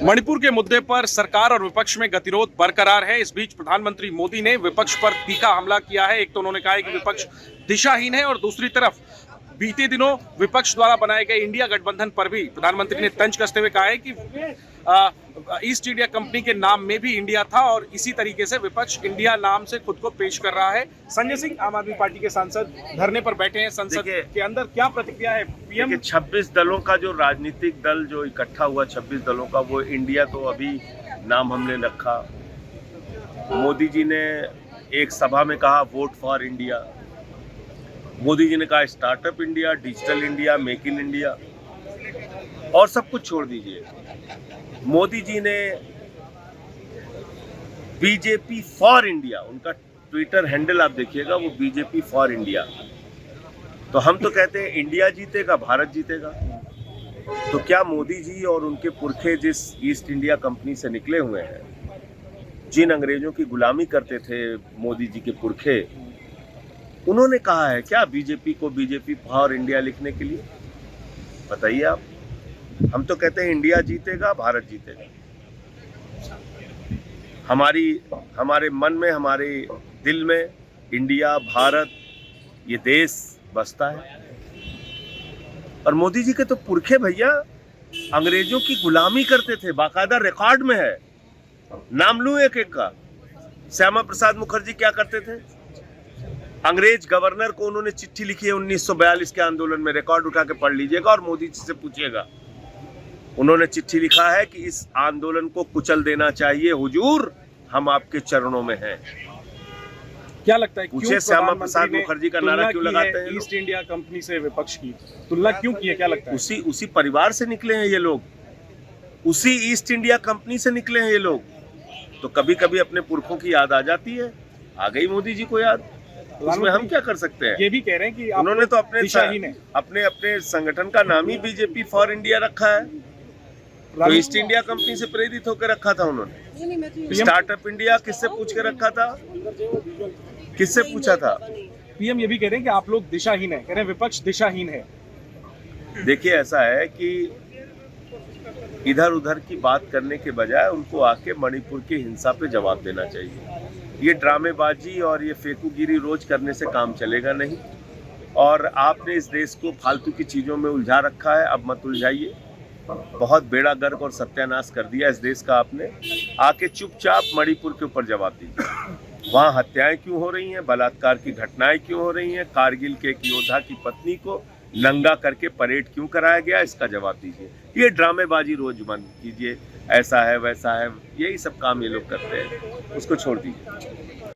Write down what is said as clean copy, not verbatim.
मणिपुर के मुद्दे पर सरकार और विपक्ष में गतिरोध बरकरार है। इस बीच प्रधानमंत्री मोदी ने विपक्ष पर तीखा हमला किया है। एक तो उन्होंने कहा है कि विपक्ष दिशाहीन है और दूसरी तरफ बीते दिनों विपक्ष द्वारा बनाए गए इंडिया गठबंधन पर भी प्रधानमंत्री ने तंज कसते हुए कहा है कि ईस्ट इंडिया कंपनी के नाम में भी इंडिया था और इसी तरीके से विपक्ष इंडिया नाम से खुद को पेश कर रहा है। संजय सिंह आम आदमी पार्टी के सांसद धरने पर बैठे हैं संसद के अंदर, क्या प्रतिक्रिया है पीएम? 26 दलों का जो राजनीतिक दल जो इकट्ठा हुआ 26 दलों का, वो इंडिया तो अभी नाम हमने रखा। मोदी जी ने एक सभा में कहा vote for India. Modi ji ने कहा startup India, digital India, make in India और सब कुछ छोड़ दीजिए। मोदी जी ने बीजेपी फॉर इंडिया, उनका ट्विटर हैंडल आप देखिएगा, वो बीजेपी फॉर इंडिया। तो हम तो कहते हैं इंडिया जीतेगा, भारत जीतेगा। तो क्या मोदी जी और उनके पुरखे जिस ईस्ट इंडिया कंपनी से निकले हुए हैं, जिन अंग्रेजों की गुलामी करते थे मोदी जी के पुरखे, उन्होंने कहा है क्या बीजेपी को बीजेपी फॉर इंडिया लिखने के लिए? बताइए आप। हम तो कहते हैं इंडिया जीतेगा, भारत जीतेगा। हमारे मन में, हमारे दिल में इंडिया, भारत, ये देश बसता है। और मोदी जी के तो पुरखे भैया अंग्रेजों की गुलामी करते थे, बाकायदा रिकॉर्ड में है। नाम लूं एक एक का। श्यामा प्रसाद मुखर्जी क्या करते थे? अंग्रेज गवर्नर को उन्होंने चिट्ठी लिखी है 1942 के आंदोलन में, रिकॉर्ड उठा के पढ़ लीजिएगा और मोदी जी से पूछिएगा। उन्होंने चिट्ठी लिखा है कि इस आंदोलन को कुचल देना चाहिए हुजूर, हम आपके चरणों में हैं। क्या लगता है पूछे श्यामा प्रसाद मुखर्जी का नारा क्यों लगाते हैं? ईस्ट इंडिया कंपनी से विपक्ष की तुलना क्यों की है? क्या लगता है? उसी परिवार से निकले हैं ये लोग, उसी ईस्ट इंडिया कंपनी से निकले हैं ये लोग। तो कभी कभी अपने पुरखों की याद आ जाती है। आ गई मोदी जी को याद, उसमें हम क्या कर सकते हैं? ये भी कह रहे हैं कि उन्होंने तो अपने संगठन का नाम ही बीजेपी फॉर इंडिया रखा है। तो ईस्ट इंडिया कंपनी से प्रेरित होकर रखा था उन्होंने। स्टार्टअप इंडिया किससे पूछ के रखा था? किससे पूछा था? पीएम ये भी कह रहे हैं कि आप लोग दिशाहीन है, कह रहे हैं विपक्ष दिशाहीन है। देखिए, ऐसा है कि इधर उधर की बात करने के बजाय उनको आके मणिपुर की हिंसा पे जवाब देना चाहिए। ये ड्रामेबाजी और ये फेकूगिरी रोज करने से काम चलेगा नहीं। और आपने इस देश को फालतू की चीजों में उलझा रखा है, अब मत उलझाइए। बहुत बेड़ा गर्क और सत्यानाश कर दिया इस देश का आपने। आके चुपचाप मणिपुर के ऊपर जवाब दीजिए। वहाँ हत्याएं क्यों हो रही हैं, बलात्कार की घटनाएं क्यों हो रही हैं, कारगिल के एक योद्धा की पत्नी को नंगा करके परेड क्यों कराया गया, इसका जवाब दीजिए। ये ड्रामेबाजी रोज बंद कीजिए। ऐसा है वैसा है, यही सब काम ये लोग करते हैं, उसको छोड़ दीजिए।